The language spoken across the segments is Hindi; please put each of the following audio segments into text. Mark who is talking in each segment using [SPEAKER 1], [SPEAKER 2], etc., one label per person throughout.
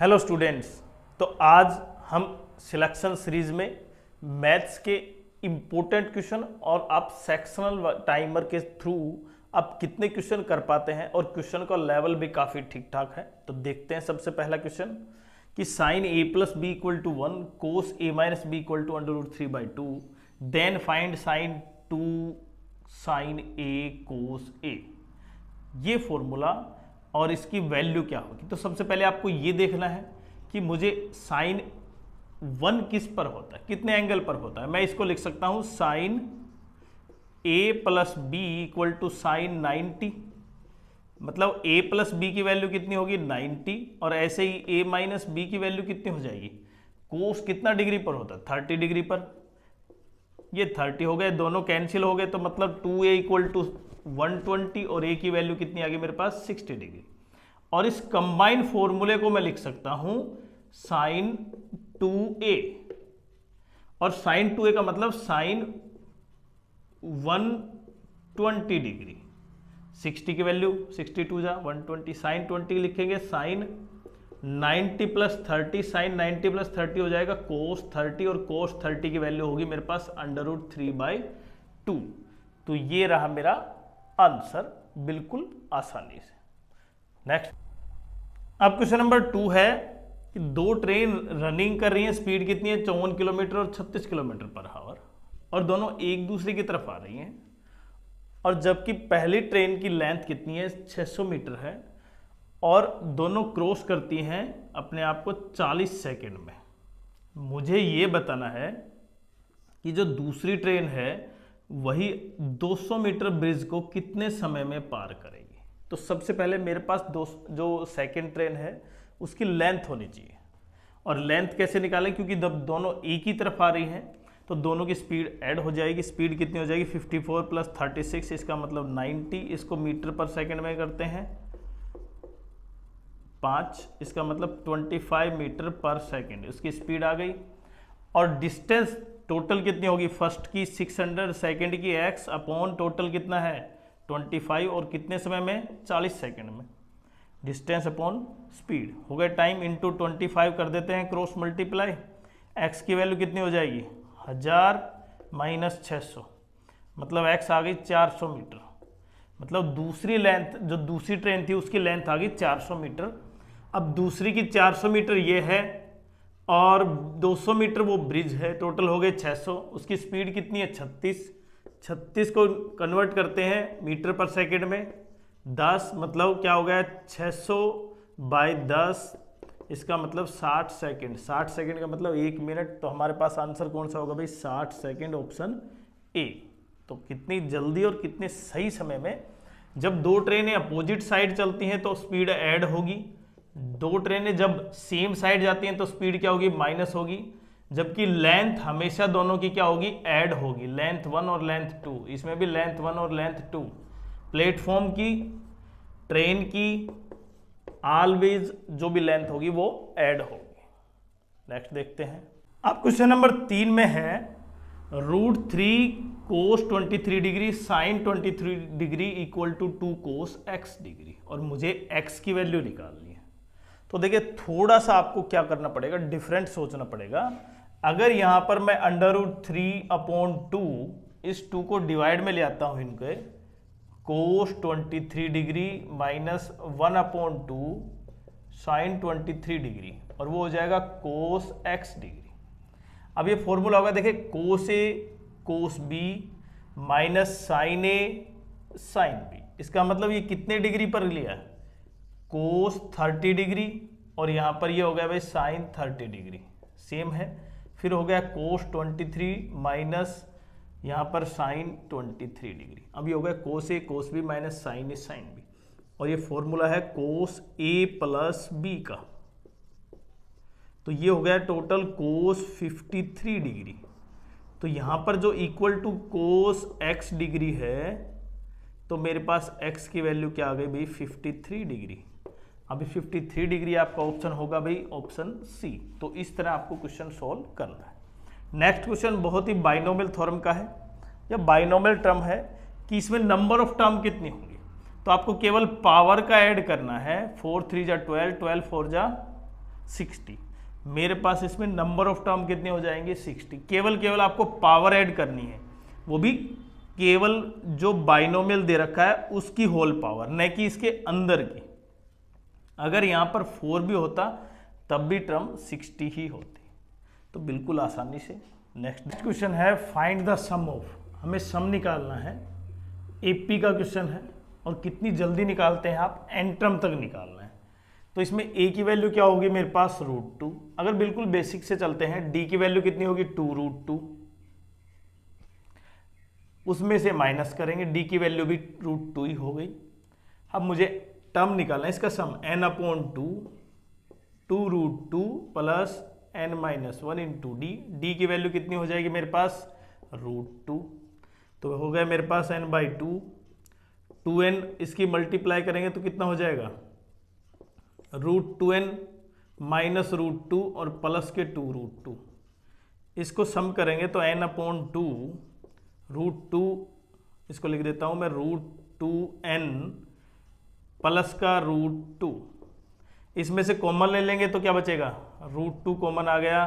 [SPEAKER 1] Hello students. तो आज हम सिलेक्शन सीरीज में मैथ्स के इम्पोर्टेंट क्वेश्चन और आप सेक्शनल टाइमर के थ्रू आप कितने क्वेश्चन कर पाते हैं और क्वेश्चन का लेवल भी काफ़ी ठीक ठाक है। तो देखते हैं सबसे पहला क्वेश्चन कि sine A plus B equal to 1 cos A minus B equal to √3/2 then find sine 2 sine A cos A. ये फॉर्मूला और इसकी वैल्यू क्या होगी। तो सबसे पहले आपको ये देखना है कि मुझे साइन 1 किस पर होता है, कितने एंगल पर होता है। मैं इसको लिख सकता हूं sine A plus B equal to sine 90, मतलब ए प्लस बी की वैल्यू कितनी होगी 90, और ऐसे ही ए माइनस बी की वैल्यू कितनी हो जाएगी, कोस कितना डिग्री पर होता है 30 डिग्री पर। ये 30 हो गए, दोनों कैंसिल हो गए, तो मतलब 2a इक्वल टू 120 और a की वैल्यू कितनी आ गई मेरे पास 60 डिग्री। और इस कंबाइंड फॉर्मूले को मैं लिख सकता हूं साइन 2a, और साइन 2a का मतलब साइन 120 डिग्री। 60 की वैल्यू 62 जा 120, साइन 20 लिखेंगे साइन 90 प्लस 30, साइन 90 प्लस 30 हो जाएगा कोस 30, और कोस 30 की वैल्यू होगी मेरे पास √3/2। तो ये रहा मेरा आंसर बिल्कुल आसानी से। नेक्स्ट, अब क्वेश्चन नंबर 2 है कि दो ट्रेन रनिंग कर रही हैं, स्पीड कितनी है 54 किलोमीटर और 36 किलोमीटर पर आवर, और दोनों एक दूसरे की तरफ आ रही हैं, और जबकि पहली ट्रेन की लेंथ कितनी है 600 मीटर है, और दोनों क्रॉस करती हैं अपने आप को 40 सेकेंड में। मुझे ये बताना है कि जो दूसरी ट्रेन है वही 200 मीटर ब्रिज को कितने समय में पार करेगी। तो सबसे पहले मेरे पास जो सेकेंड ट्रेन है उसकी लेंथ होनी चाहिए, और लेंथ कैसे निकालें, क्योंकि जब दोनों एक ही तरफ आ रही हैं तो दोनों की स्पीड ऐड हो जाएगी। स्पीड कितनी हो जाएगी 54 प्लस 36, इसका मतलब 90, इसको मीटर पर सेकेंड में करते हैं 5, इसका मतलब 25 मीटर पर सेकेंड उसकी स्पीड आ गई। और डिस्टेंस टोटल कितनी होगी, फर्स्ट की 600, सेकेंड की x अपॉन टोटल कितना है 25, और कितने समय में 40 सेकेंड में। डिस्टेंस अपॉन स्पीड हो गया, टाइम इंटू 25 कर देते हैं क्रॉस मल्टीप्लाई। x की वैल्यू कितनी हो जाएगी 1000 माइनस 600, मतलब x आ गई 400 मीटर। मतलब दूसरी लेंथ, जो दूसरी ट्रेन थी उसकी लेंथ आ गई 400 मीटर। अब दूसरी की 400 मीटर ये है, और 200 मीटर वो ब्रिज है, टोटल हो गए 600। उसकी स्पीड कितनी है 36 को कन्वर्ट करते हैं मीटर पर सेकेंड में 10, मतलब क्या हो गया 600 बाई 10, इसका मतलब 60 सेकेंड। 60 सेकेंड का मतलब 1 मिनट। तो हमारे पास आंसर कौन सा होगा भाई 60 सेकेंड, ऑप्शन ए। तो कितनी जल्दी और कितने सही समय में, जब दो ट्रेनें अपोजिट साइड चलती हैं तो स्पीड ऐड होगी, दो ट्रेनें जब सेम साइड जाती हैं तो स्पीड क्या होगी माइनस होगी, जबकि लेंथ हमेशा दोनों की क्या होगी ऐड होगी, लेंथ 1 और लेंथ 2। इसमें भी लेंथ 1 और लेंथ 2, प्लेटफॉर्म की, ट्रेन की, ऑलवेज जो भी लेंथ होगी वो ऐड होगी। नेक्स्ट देखते हैं। अब क्वेश्चन नंबर 3 में है √3 cos 23 degree sine 23 degree equal to 2 cos x degree, और मुझे x की वैल्यू निकालनी है। तो देखिए थोड़ा सा आपको क्या करना पड़ेगा, डिफरेंट सोचना पड़ेगा। अगर यहां पर मैं √3/2 इस 2 को डिवाइड में ले आता हूं इनके, कोस 23 डिग्री माइनस 1/2 साइन 23 डिग्री, और वो हो जाएगा कोस x डिग्री। अब ये फॉर्मूला होगा, देखिए कोस ए कोस बी माइनस साइन ए साइन बी, इसका मतलब ये कितने डिग्री पर लिया है कोस 30 डिग्री, और यहां पर ये हो गया भाई साइन 30 डिग्री, सेम है। फिर हो गया कोस 23 माइनस यहां पर साइन 23 डिग्री। अब ये हो गया कोस ए कोस बी माइनस साइन ए साइन बी, और ये फॉर्मूला है कोस ए प्लस बी का। तो ये हो गया टोटल कोस 53 डिग्री। तो यहां पर जो equal to cos x degree है, तो मेरे पास x की वैल्यू क्या आ गई भाई 53 डिग्री। अभी 53 डिग्री आपका ऑप्शन होगा भाई ऑप्शन सी। तो इस तरह आपको क्वेश्चन सॉल्व करना है। नेक्स्ट क्वेश्चन बहुत ही बाइनोमियल थ्योरम का है, या बाइनोमियल टर्म है कि इसमें नंबर ऑफ टर्म कितनी होंगी। तो आपको केवल पावर का ऐड करना है, 4 3 जा 12, 12 4 जा 60। मेरे पास इसमें नंबर ऑफ टर्म कितने हो जाएंगे 60। केवल आपको पावर ऐड करनी है, वो भी केवल जो बाइनोमियल दे रखा है उसकी होल पावर, न कि इसके अंदर की। अगर यहाँ पर 4 भी होता तब भी टर्म 60 ही होती। तो बिल्कुल आसानी से। नेक्स्ट क्वेश्चन है फाइंड द सम ऑफ, हमें सम निकालना है। एपी का क्वेश्चन है और कितनी जल्दी निकालते हैं आप, एन टर्म तक निकालना है। तो इसमें ए की वैल्यू क्या होगी मेरे पास √2। अगर बिल्कुल बेसिक से चलते हैं, डी की वैल्यू कितनी होगी 2√2, उसमें से माइनस करेंगे, डी की वैल्यू भी √2 ही हो गई। अब मुझे टर्म निकालना है इसका सम, n/2 2√2 plus n-1 into D. D की वैल्यू कितनी हो जाएगी मेरे पास √2, तो हो गया मेरे पास n/2। 2n इसकी मल्टीप्लाई करेंगे तो कितना हो जाएगा √2n माइनस √2 और प्लस के 2√2। इसको सम करेंगे तो n/2 √2, इसको लिख देता हूं मैं √2n प्लस का √2। इसमें से कॉमन ले लेंगे तो क्या बचेगा, √2 कॉमन आ गया,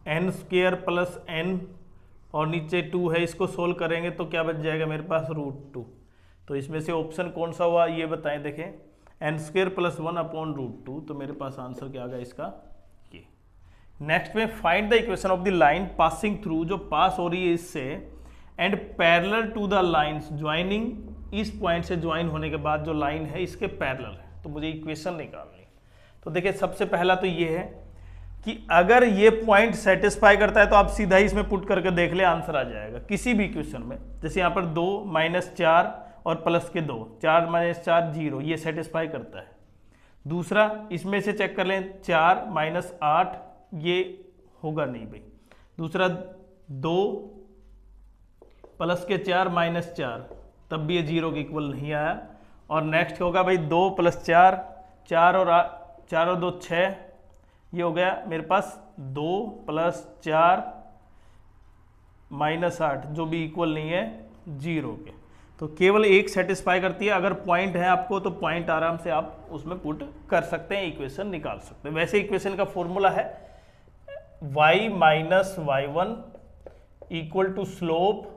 [SPEAKER 1] n² प्लस n और नीचे 2 है, इसको सोल्व करेंगे तो क्या बच जाएगा मेरे पास √2। तो इसमें से ऑप्शन कौन सा हुआ ये बताएं, देखें n² प्लस 1/√2। तो मेरे पास आंसर क्या आ गया इसका ये। नेक्स्ट में find the equation of the line passing through, जो पास हो रही है इससे, and parallel to the lines joining, इस पॉइंट से ज्वाइन होने के बाद जो लाइन है इसके पैरेलल है। तो मुझे इक्वेशन निकालनी। तो देखिए सबसे पहला तो ये है कि अगर ये पॉइंट सेटिस्फाई करता है तो आप सीधा ही इसमें पुट करके देख ले, आंसर आ जाएगा किसी भी इक्वेशन में। जैसे यहाँ पर 2 -4 और प्लस के 2, 4 - 4 0, ये सेटिस्फाई करता है। दूसरा इसमें से चेक कर लें, 4 - 8 ये होगा नहीं भाई। दूसरा 2 प्लस के 4 -4, तब भी ये 0 के इक्वल नहीं आया। और नेक्स्ट होगा भाई 2 + 4, 4 और 2 6, ये हो गया मेरे पास 2 + 4 -8, जो भी इक्वल नहीं है 0 के। तो केवल एक सेटिस्फाई करती है। अगर पॉइंट है आपको तो पॉइंट आराम से आप उसमें पुट कर सकते हैं, इक्वेशन निकाल सकते हैं। वैसे इक्वेशन का फॉर्मूला है y - y1 equal to slope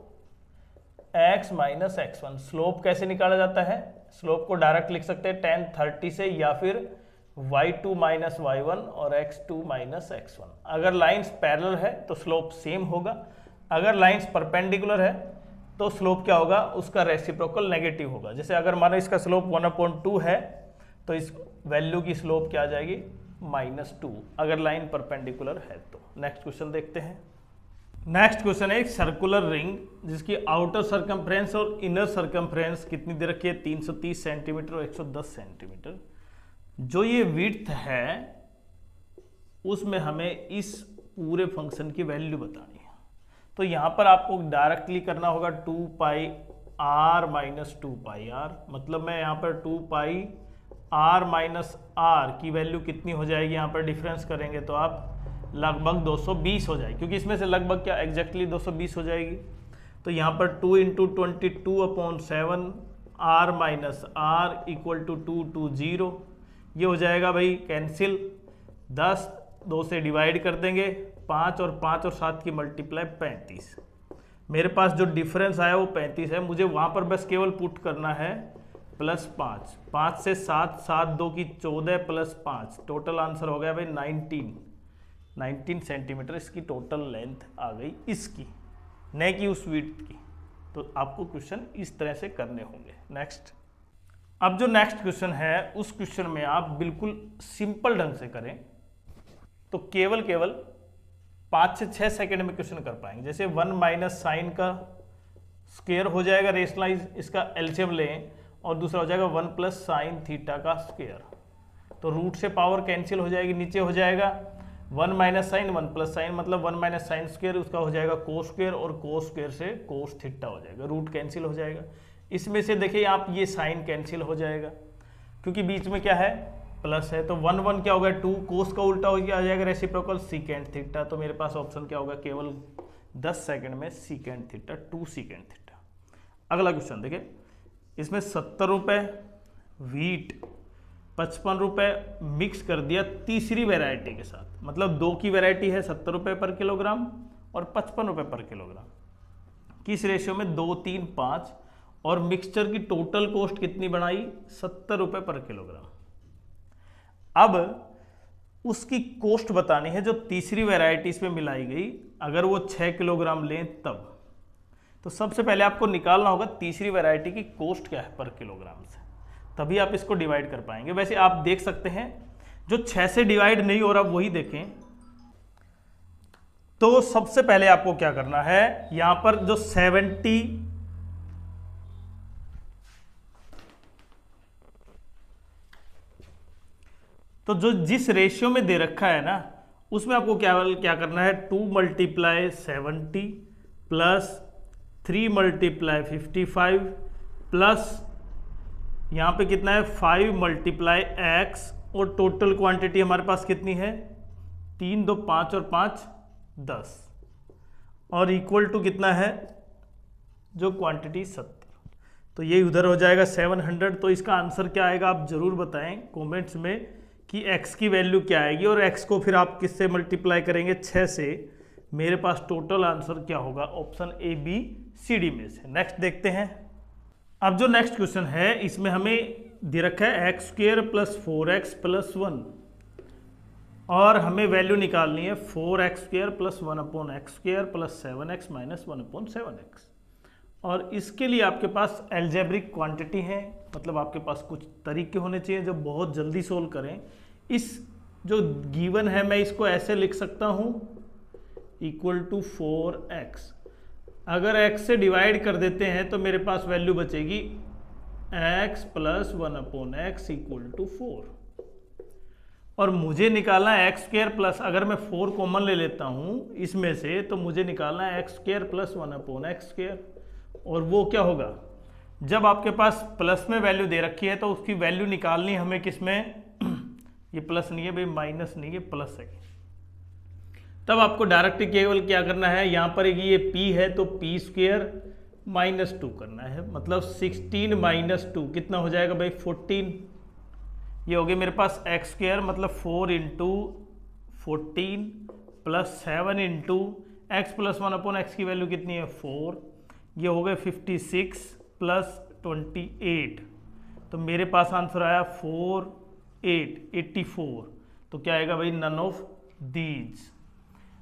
[SPEAKER 1] x - x1। Slope कैसे निकाला जाता है, स्लोप को डायरेक्ट लिख सकते हैं tan 30 से, या फिर y2 - y1 और x2 - x1। अगर लाइंस पैरेलल है तो स्लोप सेम होगा, अगर लाइंस परपेंडिकुलर है तो स्लोप क्या होगा, उसका रेसिप्रोकल नेगेटिव होगा। जैसे अगर मानो इसका स्लोप 1/2 है तो इस वैल्यू की स्लोप क्या आ जाएगी -2, अगर लाइन परपेंडिकुलर है तो। नेक्स्ट क्वेश्चन देखते हैं। नेक्स्ट क्वेश्चन है एक सर्कुलर रिंग जिसकी आउटर सरकमफ्रेंस और इनर सरकमफ्रेंस कितनी दे रखी है, 330 सेंटीमीटर और 110 सेंटीमीटर। जो ये विड्थ है उसमें हमें इस पूरे फंक्शन की वैल्यू बतानी है। तो यहां पर आपको डायरेक्टली करना होगा 2πr - 2πr, मतलब मैं यहां पर 2πr - r की वैल्यू कितनी हो जाएगी, यहां पर डिफरेंस करेंगे तो आप लगभग 220 हो जाएगी, क्योंकि इसमें से लगभग क्या एग्जैक्टली 220 हो जाएगी। तो यहाँ पर 2 × 22/7 r - r इक्वल टू 220, ये हो जाएगा भाई कैंसिल, 10 2 से डिवाइड कर देंगे, 5 और 7 की मल्टीप्लाई 35। मेरे पास जो डिफरेंस आया वो 35 है, मुझे वहाँ पर बस केवल पुट करना है +5, 5 से 7, 7 2 की 14 प्लस 5, टोटल आंसर हो गया भाई 19 सेंटीमीटर इसकी टोटल लेंथ आ गई इसकी, न कि उस विड्थ की। तो आपको क्वेश्चन इस तरह से करने होंगे। नेक्स्ट, अब जो नेक्स्ट क्वेश्चन है उस क्वेश्चन में आप बिल्कुल सिंपल ढंग से करें तो केवल 5 से 6 सेकंड में क्वेश्चन कर पाएंगे। जैसे 1 - साइन का स्क्वायर हो जाएगा रेशनलाइज, इसका एलसीएम लें, और दूसरा हो जाएगा 1 + sin थीटा का स्क्वायर। तो रूट से पावर कैंसिल हो जाएगी, नीचे हो जाएगा 1 - साइन 1 + साइन, मतलब 1 - साइन स्क्वायर, उसका हो जाएगा कोस स्क्वायर, और कोस स्क्वायर से कोस थीटा हो जाएगा, रूट कैंसिल हो जाएगा। इसमें से देखिए आप ये साइन कैंसिल हो जाएगा क्योंकि बीच में क्या है प्लस है। तो 1 1 क्या होगा 2, कोस का उल्टा हो गया, आ जाएगा रेसिप्रोकल सीकेंट थीटा। तो मेरे पास ऑप्शन क्या होगा, केवल 10 सेकंड में सीकेंट थीटा, 2 सीकेंट थीटा। अगला क्वेश्चन देखिए, इसमें 70 रुपये वीट 55 रुपये मिक्स कर दिया तीसरी वैरायटी के साथ, मतलब 2 की वैरायटी है 70 रुपये पर किलोग्राम और 55 रुपये पर किलोग्राम, किस रेशियो में 2, 3, 5, और मिक्सचर की टोटल कॉस्ट कितनी बनाई 70 रुपये पर किलोग्राम। अब उसकी कॉस्ट बतानी है जो तीसरी वैरायटी इसमें मिलाई गई, अगर वो 6 किलोग्राम लें तब। तो सबसे पहले आपको निकालना होगा तीसरी वैरायटी की कॉस्ट क्या है पर किलोग्राम से, तभी आप इसको डिवाइड कर पाएंगे। वैसे आप देख सकते हैं जो 6 से डिवाइड नहीं हो रहा वही देखें। तो सबसे पहले आपको क्या करना है, यहां पर जो 70 तो जो जिस रेशियो में दे रखा है ना उसमें आपको क्या करना है, 2 × 70 प्लस 3 × 55 प्लस यहाँ पे कितना है 5 × x, और टोटल क्वांटिटी हमारे पास कितनी है 3, 2, 5 और 5 10, और इक्वल टू कितना है जो क्वांटिटी 70। तो ये उधर हो जाएगा 700। तो इसका आंसर क्या आएगा आप जरूर बताएं कमेंट्स में कि x की वैल्यू क्या आएगी, और x को फिर आप किससे मल्टीप्लाई करेंगे 6 से। मेरे पास टोटल आंसर क्या होगा option A, B, C, D में से। नेक्स्ट देखते हैं। अब जो नेक्स्ट क्वेश्चन है इसमें हमें दे रखा है x² + 4x + 1, और हमें वैल्यू निकालनी है 4x² + 1/x² + 7x - 1/7x। और इसके लिए आपके पास एल्जेब्रिक क्वांटिटी है, मतलब आपके पास कुछ तरीके होने चाहिए जो बहुत जल्दी सोल्व करें। इस जो गिवन है मैं इसको ऐसे लिख सकता हूँ = 4x। अगर x से डिवाइड कर देते हैं तो मेरे पास वैल्यू बचेगी x + 1/x = 4, और मुझे निकालना है x² प्लस, अगर मैं 4 कॉमन ले लेता हूँ इसमें से तो मुझे निकालना है x² + 1/x², और वो क्या होगा जब आपके पास प्लस में वैल्यू दे रखी है तो उसकी वैल्यू निकालनी हमें किस में ये प्लस नहीं है भाई, माइनस नहीं है, प्लस है। तब आपको डायरेक्ट केवल क्या करना है, यहाँ पर ये p है तो p² - 2 करना है, मतलब 16 - 2 कितना हो जाएगा भाई 14। ये हो गया मेरे पास x², मतलब 4 × 14 + 7 × x + 1/x की वैल्यू कितनी है 4। ये हो गए 56 + 28, तो मेरे पास आंसर आया 4, 8, 84। तो क्या आएगा भाई none of these.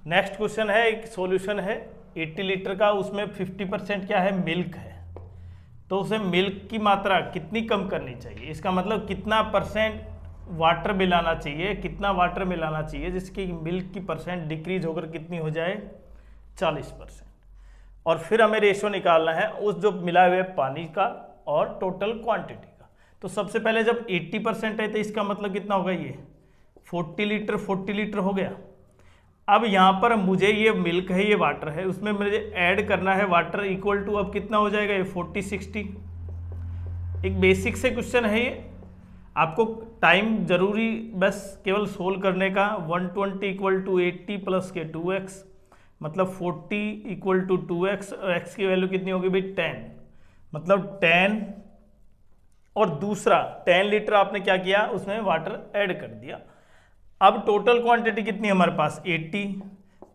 [SPEAKER 1] Next question है, एक सॉल्यूशन है 80 लीटर का, उसमें 50% क्या है मिल्क है, तो उसे मिल्क की मात्रा कितनी कम करनी चाहिए, इसका मतलब कितना % वाटर मिलाना चाहिए, कितना वाटर मिलाना चाहिए जिसकी मिल्क की % डिक्रीज होकर कितनी हो जाए 40%। और फिर हमें रेशियो निकालना है उस जो मिला हुए पानी का और टोटल क्वांटिटी का। तो सबसे पहले जब 80% है तो इसका मतलब कितना होगा, ये 40 लीटर हो गया। अब यहाँ पर मुझे ये मिल्क है, ये वाटर है, उसमें मुझे ऐड करना है वाटर इक्वल टू, अब कितना हो जाएगा ये 40, 60। एक बेसिक से क्वेश्चन है ये, आपको टाइम जरूरी बस केवल सोल्व करने का। 120 = 80 + के 2x, मतलब 40 = 2x, और x की वैल्यू कितनी होगी भाई 10, मतलब 10, और दूसरा 10 लीटर आपने क्या किया उसमें वाटर ऐड कर दिया। अब टोटल क्वांटिटी कितनी है हमारे पास 80,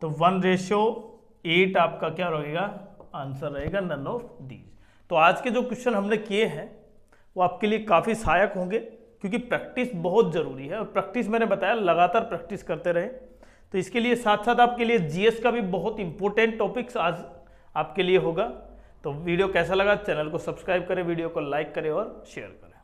[SPEAKER 1] तो 1:8 आपका क्या रहेगा आंसर रहेगा नन ऑफ दीज। तो आज के जो क्वेश्चन हमने किए हैं वो आपके लिए काफ़ी सहायक होंगे, क्योंकि प्रैक्टिस बहुत ज़रूरी है, और प्रैक्टिस मैंने बताया लगातार प्रैक्टिस करते रहे। तो इसके लिए साथ साथ आपके लिए जीएस का भी बहुत इंपॉर्टेंट टॉपिक्स आज आपके लिए होगा। तो वीडियो कैसा लगा, चैनल को सब्सक्राइब करें, वीडियो को लाइक करें और शेयर करें।